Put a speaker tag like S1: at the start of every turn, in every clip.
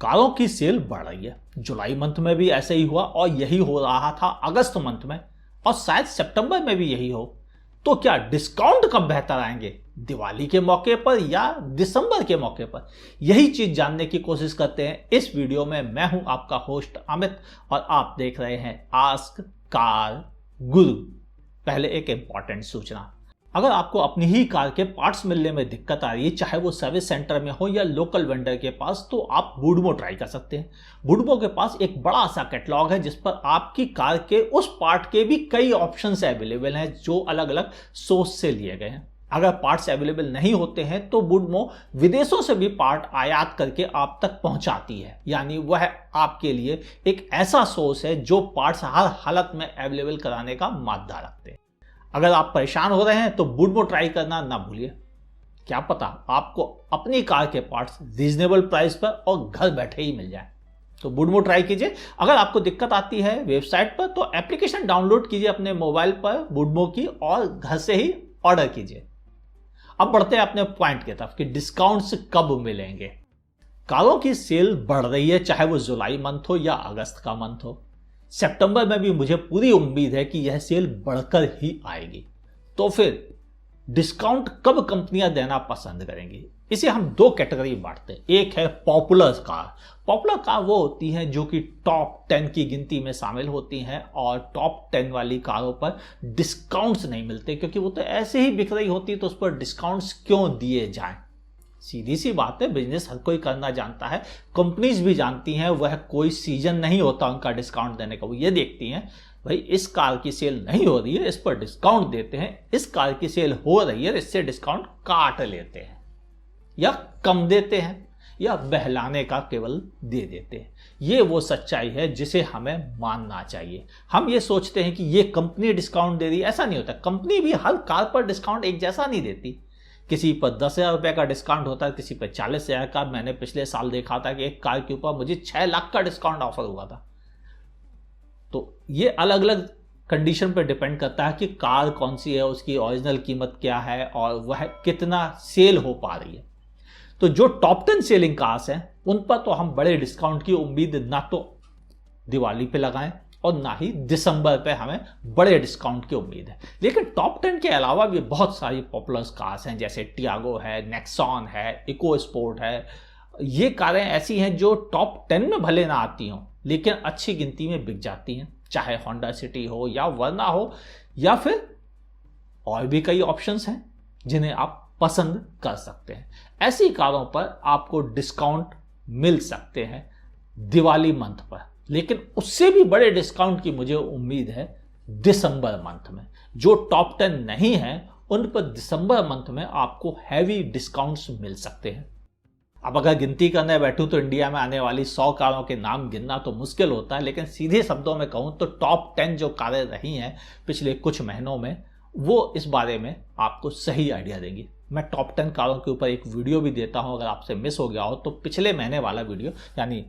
S1: कारों की सेल बढ़ रही है। जुलाई मंथ में भी ऐसे ही हुआ और यही हो रहा था अगस्त मंथ में और शायद सितंबर में भी यही हो। तो क्या डिस्काउंट कब बेहतर आएंगे, दिवाली के मौके पर या दिसंबर के मौके पर? यही चीज जानने की कोशिश करते हैं इस वीडियो में। मैं हूं आपका होस्ट अमित और आप देख रहे हैं आस्क कार गुरु। पहले एक इंपॉर्टेंट सूचना, अगर आपको अपनी ही कार के पार्ट्स मिलने में दिक्कत आ रही है, चाहे वो सर्विस सेंटर में हो या लोकल वेंडर के पास, तो आप वुडमो ट्राई कर सकते हैं। वुडमो के पास एक बड़ा सा कैटलॉग है जिस पर आपकी कार के उस पार्ट के भी कई ऑप्शंस अवेलेबल हैं जो अलग अलग सोर्स से लिए गए हैं। अगर पार्ट्स अवेलेबल नहीं होते हैं तो वुडमो विदेशों से भी पार्ट आयात करके आप तक पहुंचाती है, यानी वह आपके लिए एक ऐसा सोर्स है जो पार्ट्स हर हालत में अवेलेबल कराने का मादा रखते हैं। अगर आप परेशान हो रहे हैं तो वुडमो ट्राई करना ना भूलिए। क्या पता आपको अपनी कार के पार्ट्स रीजनेबल प्राइस पर और घर बैठे ही मिल जाए। तो वुडमो ट्राई कीजिए। अगर आपको दिक्कत आती है वेबसाइट पर तो एप्लीकेशन डाउनलोड कीजिए अपने मोबाइल पर वुडमो की और घर से ही ऑर्डर कीजिए। अब बढ़ते हैं अपने पॉइंट की तरफ कि डिस्काउंट्स कब मिलेंगे। कारों की सेल बढ़ रही है, चाहे वो जुलाई मंथ हो या अगस्त का मंथ हो। सितंबर में भी मुझे पूरी उम्मीद है कि यह सेल बढ़कर ही आएगी। तो फिर डिस्काउंट कब कंपनियां देना पसंद करेंगी? इसे हम दो कैटेगरी में बांटते हैं। एक है पॉपुलर कार। पॉपुलर कार वो होती हैं जो कि टॉप 10 की गिनती में शामिल होती हैं और टॉप 10 वाली कारों पर डिस्काउंट्स नहीं मिलते क्योंकि वो तो ऐसे ही बिक रही होती है, तो उस पर डिस्काउंट्स क्यों दिए जाएं? सीधी सी बात है, बिजनेस हर कोई करना जानता है, कंपनीज भी जानती हैं। वह कोई सीजन नहीं होता उनका डिस्काउंट देने का। वो ये देखती हैं भाई इस कार की सेल नहीं हो रही है, इस पर डिस्काउंट देते हैं। इस कार की सेल हो रही है, इससे डिस्काउंट काट लेते हैं या कम देते हैं या बहलाने का केवल दे देते हैं। ये वो सच्चाई है जिसे हमें मानना चाहिए। हम ये सोचते हैं कि ये कंपनी डिस्काउंट दे रही है, ऐसा नहीं होता। कंपनी भी हर कार पर डिस्काउंट एक जैसा नहीं देती। किसी पर 10,000 रुपये का डिस्काउंट होता है, किसी पर 40,000 का। मैंने पिछले साल देखा था कि एक कार के ऊपर मुझे 6 लाख का डिस्काउंट ऑफर हुआ था। तो ये अलग अलग कंडीशन पर डिपेंड करता है कि कार कौन सी है, उसकी ओरिजिनल कीमत क्या है और वह कितना सेल हो पा रही है। तो जो टॉप 10 सेलिंग कार्स हैं उन पर तो हम बड़े डिस्काउंट की उम्मीद ना तो दिवाली पे लगाएं और ना ही दिसंबर पे हमें बड़े डिस्काउंट की उम्मीद है। लेकिन टॉप 10 के अलावा भी बहुत सारी पॉपुलर कार्स हैं, जैसे टियागो है, नेक्सॉन है, इको स्पोर्ट है। ये कारें ऐसी हैं जो टॉप 10 में भले ना आती हों लेकिन अच्छी गिनती में बिक जाती हैं, चाहे होंडा सिटी हो या वर्ना हो या फिर और भी कई ऑप्शंस हैं जिन्हें आप पसंद कर सकते हैं। ऐसी कारों पर आपको डिस्काउंट मिल सकते हैं दिवाली मंथ पर, लेकिन उससे भी बड़े डिस्काउंट की मुझे उम्मीद है दिसंबर मंथ में। जो टॉप 10 नहीं है उन पर दिसंबर मंथ में आपको हैवी डिस्काउंट्स मिल सकते हैं। अब अगर गिनती करने बैठूं तो इंडिया में आने वाली 100 कारों के नाम गिनना तो मुश्किल होता है, लेकिन सीधे शब्दों में कहूं तो टॉप 10 जो कारें रही हैं पिछले कुछ महीनों में, वो इस बारे में आपको सही आइडिया देंगी। मैं टॉप 10 कारों के ऊपर एक वीडियो भी देता हूं, अगर आपसे मिस हो गया हो तो पिछले महीने वाला वीडियो यानी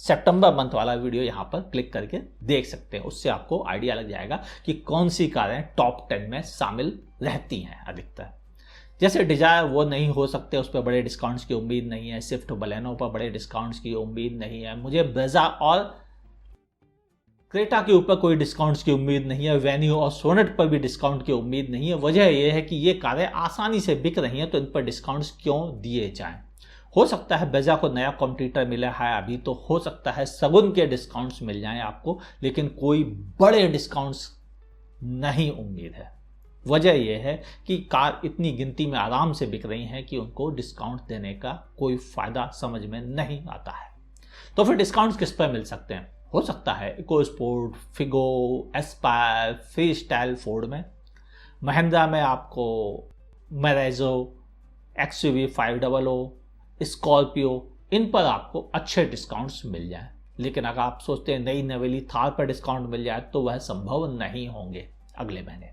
S1: सितंबर मंथ वाला वीडियो यहाँ पर क्लिक करके देख सकते हैं। उससे आपको आइडिया लग जाएगा कि कौन सी कारें टॉप 10 में शामिल रहती हैं अधिकतर। जैसे डिजायर वो नहीं हो सकते, उस पर बड़े डिस्काउंट्स की उम्मीद नहीं है। स्विफ्ट बलेनो पर बड़े डिस्काउंट्स की उम्मीद नहीं है। मुझे ब्रेजा और क्रेटा के ऊपर कोई डिस्काउंट्स की उम्मीद नहीं है। वेन्यू और सोनेट पर भी डिस्काउंट की उम्मीद नहीं है। वजह यह है कि ये कारें आसानी से बिक रही हैं, तो इन पर डिस्काउंट्स क्यों दिए जाएं? हो सकता है ब्रेजा को नया कॉम्पिटिटर मिला है अभी, तो हो सकता है सगुन के डिस्काउंट्स मिल जाएं आपको, लेकिन कोई बड़े डिस्काउंट्स नहीं उम्मीद है। वजह यह है कि कार इतनी गिनती में आराम से बिक रही हैं कि उनको डिस्काउंट देने का कोई फायदा समझ में नहीं आता है। तो फिर डिस्काउंट्स किस पर मिल सकते हैं? हो सकता है EcoSport, Figo, Aspire, Freestyle Ford में। महिंद्रा में आपको मैरेजो, XUV 500, स्कॉर्पियो, इन पर आपको अच्छे डिस्काउंट्स मिल जाएं। लेकिन अगर आप सोचते हैं नई नवेली थार पर डिस्काउंट मिल जाए तो वह संभव नहीं होंगे अगले महीने,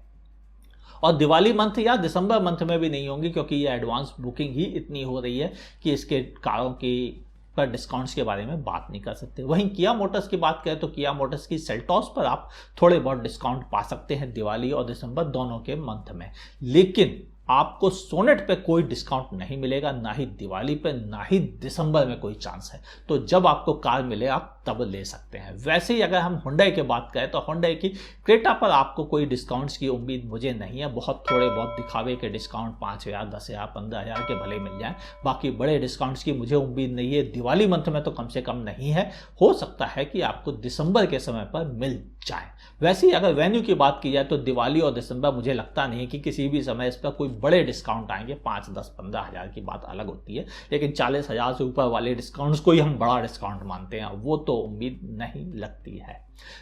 S1: और दिवाली मंथ या दिसंबर मंथ में भी नहीं होंगी, क्योंकि ये एडवांस बुकिंग ही इतनी हो रही है कि इसके कारों की पर डिस्काउंट्स के बारे में बात नहीं कर सकते। वहीं किया मोटर्स की बात करें तो किया मोटर्स की सेल्टॉस पर आप थोड़े बहुत डिस्काउंट पा सकते हैं दिवाली और दिसंबर दोनों के मंथ में। लेकिन आपको सोनेट पे कोई डिस्काउंट नहीं मिलेगा, ना ही दिवाली पे, ना ही दिसंबर में कोई चांस है। तो जब आपको कार मिले आप तब ले सकते हैं। वैसे ही अगर हम हुंडई की बात करें तो हुंडई की क्रेटा पर आपको कोई डिस्काउंट्स की उम्मीद मुझे नहीं है। बहुत थोड़े बहुत दिखावे के डिस्काउंट 5,000, 10,000, 15,000 के भले मिल जाएं, बाकी बड़े डिस्काउंट्स की मुझे उम्मीद नहीं है। दिवाली मंथ में तो कम से कम नहीं है, हो सकता है कि आपको दिसंबर के समय पर मिल जाए। वैसे ही अगर वेन्यू की बात की जाए तो दिवाली और दिसंबर मुझे लगता नहीं है कि किसी भी समय इस पर कोई बड़े डिस्काउंट आएंगे। 5, 10, 15,000 की बात अलग होती है, लेकिन 40,000 से ऊपर वाले डिस्काउंट्स को ही हम बड़ा डिस्काउंट मानते हैं, वो तो उम्मीद नहीं लगती है।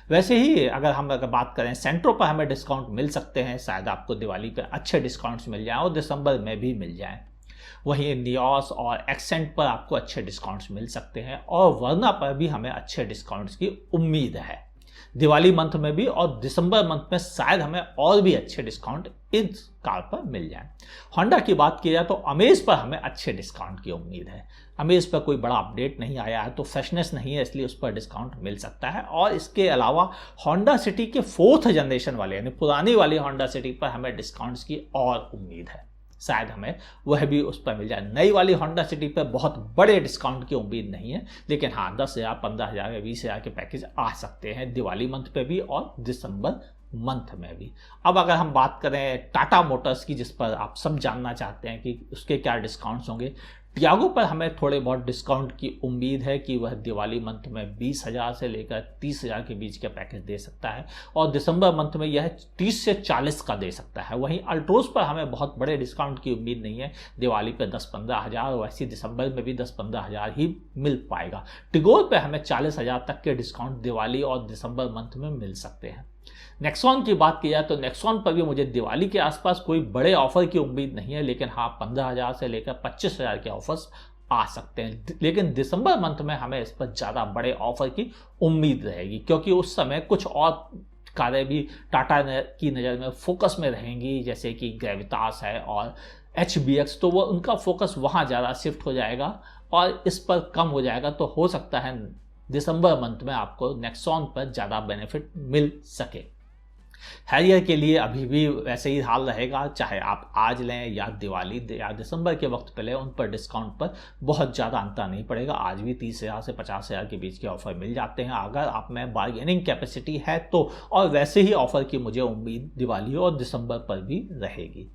S1: वैसे ही अगर बात करें सेंट्रो पर हमें डिस्काउंट मिल सकते हैं, शायद आपको दिवाली पर अच्छे डिस्काउंट्स मिल जाएं और दिसंबर में भी मिल जाएं। वहीं नियोस और एक्सेंट पर आपको अच्छे डिस्काउंट्स मिल सकते हैं और वर्ना पर भी हमें अच्छे डिस्काउंट्स की उम्मीद है दिवाली मंथ में भी, और दिसंबर मंथ में शायद हमें और भी अच्छे डिस्काउंट इस कार पर मिल जाए। होंडा की बात की जाए तो अमेज पर हमें अच्छे डिस्काउंट की उम्मीद है। अमेज पर कोई बड़ा अपडेट नहीं आया है तो फ्रेशनेस नहीं है, इसलिए उस पर डिस्काउंट मिल सकता है। और इसके अलावा होंडा सिटी के 4th जनरेशन वाले यानी पुरानी वाली होंडा सिटी पर हमें डिस्काउंट्स की और उम्मीद है, शायद हमें वह भी उस पर मिल जाए। नई वाली होंडा सिटी पर बहुत बड़े डिस्काउंट की उम्मीद नहीं है, लेकिन हाँ 10,000, 15,000 या 20,000 के पैकेज आ सकते हैं दिवाली मंथ पे भी और दिसंबर मंथ में भी। अब अगर हम बात करें टाटा मोटर्स की, जिस पर आप सब जानना चाहते हैं कि उसके क्या डिस्काउंट्स होंगे, टियागो पर हमें थोड़े बहुत डिस्काउंट की उम्मीद है कि वह दिवाली मंथ में 20,000 से लेकर 30,000 के बीच का पैकेज दे सकता है और दिसंबर मंथ में यह 30 से 40 का दे सकता है। वहीं अल्ट्रोज पर हमें बहुत बड़े डिस्काउंट की उम्मीद नहीं है, दिवाली पर 10-15 हज़ार, वैसे दिसंबर में भी 10-15 हज़ार ही मिल पाएगा। टिगोर पर हमें 40,000 तक के डिस्काउंट दिवाली और दिसंबर मंथ में मिल सकते हैं। नेक्सॉन की बात की जाए तो नेक्सॉन पर भी मुझे दिवाली के आसपास कोई बड़े ऑफर की उम्मीद नहीं है, लेकिन हाँ 15,000 से लेकर 25,000 के ऑफर्स आ सकते हैं। लेकिन दिसंबर मंथ में हमें इस पर ज़्यादा बड़े ऑफर की उम्मीद रहेगी, क्योंकि उस समय कुछ और कारें भी टाटा की नज़र में फोकस में रहेंगी, जैसे कि ग्रेविटास है और HBX, तो वो उनका फोकस वहाँ ज़्यादा शिफ्ट हो जाएगा और इस पर कम हो जाएगा। तो हो सकता है दिसंबर मंथ में आपको नेक्सॉन पर ज़्यादा बेनिफिट मिल सके। हैरियर के लिए अभी भी वैसे ही हाल रहेगा, चाहे आप आज लें या दिवाली या दिसंबर के वक्त पे लें, उन पर डिस्काउंट पर बहुत ज़्यादा अंतर नहीं पड़ेगा। आज भी 30,000 से 50,000 के बीच के ऑफर मिल जाते हैं अगर आप में बार्गेनिंग कैपेसिटी है तो, और वैसे ही ऑफर की मुझे उम्मीद दिवाली और दिसंबर पर भी रहेगी।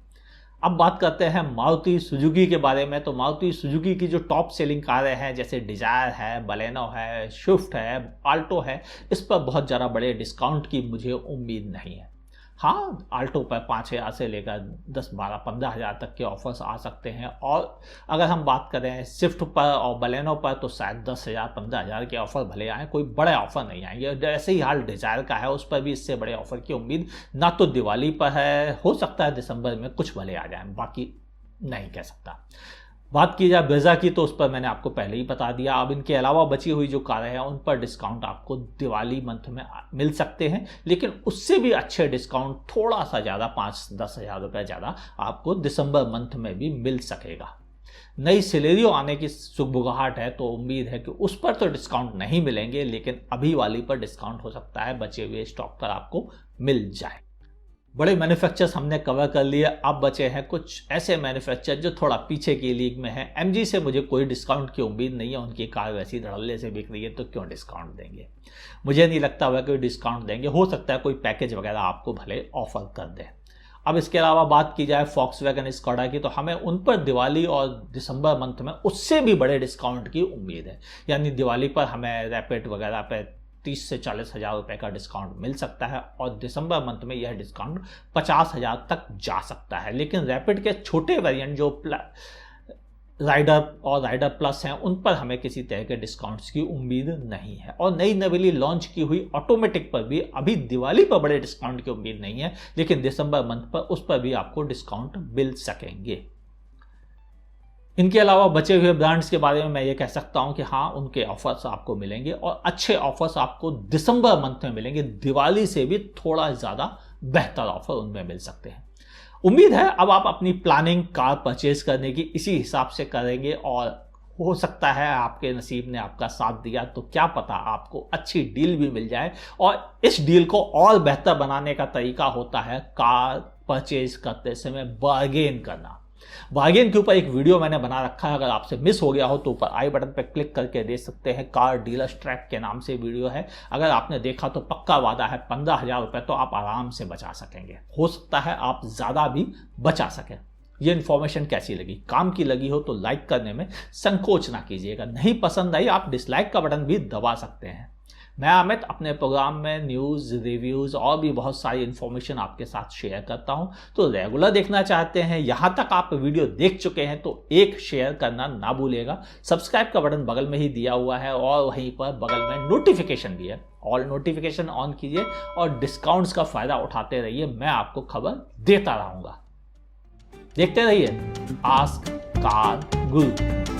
S1: अब बात करते हैं मारुति सुजुकी के बारे में। तो मारुति सुजुकी की जो टॉप सेलिंग कारें हैं, जैसे डिजायर है, बलेनो है, स्विफ्ट है, आल्टो है, इस पर बहुत ज़्यादा बड़े डिस्काउंट की मुझे उम्मीद नहीं है। हाँ, आल्टो पर 5,000 से लेकर 10, 12, 15,000 तक के ऑफर्स आ सकते हैं। और अगर हम बात करें स्विफ्ट पर और बलेनो पर तो शायद 10,000, 15,000 के ऑफर भले आए, कोई बड़े ऑफर नहीं आएंगे। जैसे ही हाल डिजायर का है, उस पर भी इससे बड़े ऑफर की उम्मीद ना तो दिवाली पर है, हो सकता है दिसंबर में कुछ भले आ जाए, बाकी नहीं कह सकता। बात की जाए ब्रेजा की तो उस पर मैंने आपको पहले ही बता दिया। अब इनके अलावा बची हुई जो कारें हैं उन पर डिस्काउंट आपको दिवाली मंथ में मिल सकते हैं, लेकिन उससे भी अच्छे डिस्काउंट थोड़ा सा ज़्यादा 5-10 हज़ार रुपये ज़्यादा आपको दिसंबर मंथ में भी मिल सकेगा। नई सिलेरियो आने की सुगबुगाहट है तो उम्मीद है कि उस पर तो डिस्काउंट नहीं मिलेंगे, लेकिन अभी वाली पर डिस्काउंट हो सकता है, बचे हुए स्टॉक पर आपको मिल जाए। बड़े मैन्युफैक्चरर्स हमने कवर कर लिए, अब बचे हैं कुछ ऐसे मैन्युफैक्चरर जो थोड़ा पीछे की लीग में हैं। MG से मुझे कोई डिस्काउंट की उम्मीद नहीं है, उनकी कार वैसी धड़ल्ले से बिक रही है तो क्यों डिस्काउंट देंगे। मुझे नहीं लगता वह कोई डिस्काउंट देंगे, हो सकता है कोई पैकेज वगैरह आपको भले ऑफर कर दें। अब इसके अलावा बात की जाए फॉक्सवैगन स्कोडा की, तो हमें उन पर दिवाली और दिसंबर मंथ में उससे भी बड़े डिस्काउंट की उम्मीद है। यानी दिवाली पर हमें रैपिड वगैरह पर 30 से 40 हज़ार रुपये का डिस्काउंट मिल सकता है और दिसंबर मंथ में यह डिस्काउंट 50,000 तक जा सकता है। लेकिन रैपिड के छोटे वेरिएंट जो राइडर और राइडर प्लस हैं, उन पर हमें किसी तरह के डिस्काउंट्स की उम्मीद नहीं है। और नई नवेली लॉन्च की हुई ऑटोमेटिक पर भी अभी दिवाली पर बड़े डिस्काउंट की उम्मीद नहीं है, लेकिन दिसंबर मंथ पर उस पर भी आपको डिस्काउंट मिल सकेंगे। इनके अलावा बचे हुए ब्रांड्स के बारे में मैं ये कह सकता हूं कि हाँ, उनके ऑफर्स आपको मिलेंगे और अच्छे ऑफर्स आपको दिसंबर मंथ में मिलेंगे। दिवाली से भी थोड़ा ज़्यादा बेहतर ऑफर उनमें मिल सकते हैं। उम्मीद है अब आप अपनी प्लानिंग कार परचेज करने की इसी हिसाब से करेंगे और हो सकता है आपके नसीब ने आपका साथ दिया तो क्या पता आपको अच्छी डील भी मिल जाए। और इस डील को और बेहतर बनाने का तरीका होता है कार परचेज करते समय बार्गेन करना। बार्गेन के ऊपर एक वीडियो मैंने बना रखा है, अगर आपसे मिस हो गया हो तो ऊपर आई बटन पर क्लिक करके देख सकते हैं। कार डीलर्स ट्रैक के नाम से वीडियो है, अगर आपने देखा तो पक्का वादा है 15,000 रुपये तो आप आराम से बचा सकेंगे। हो सकता है आप ज़्यादा भी बचा सकें। ये इन्फॉर्मेशन कैसी लगी, काम की लगी हो तो लाइक करने में संकोच ना कीजिएगा, नहीं पसंद आई आप डिसलाइक का बटन भी दबा सकते हैं। मैं अमित अपने प्रोग्राम में न्यूज़, रिव्यूज़ और भी बहुत सारी इन्फॉर्मेशन आपके साथ शेयर करता हूं, तो रेगुलर देखना चाहते हैं, यहां तक आप वीडियो देख चुके हैं तो एक शेयर करना ना भूलिएगा। सब्सक्राइब का बटन बगल में ही दिया हुआ है और वहीं पर बगल में नोटिफिकेशन भी है, ऑल नोटिफिकेशन ऑन कीजिए और डिस्काउंट्स का फायदा उठाते रहिए। मैं आपको खबर देता रहूंगा। देखते रहिए आस्क कार गुरु।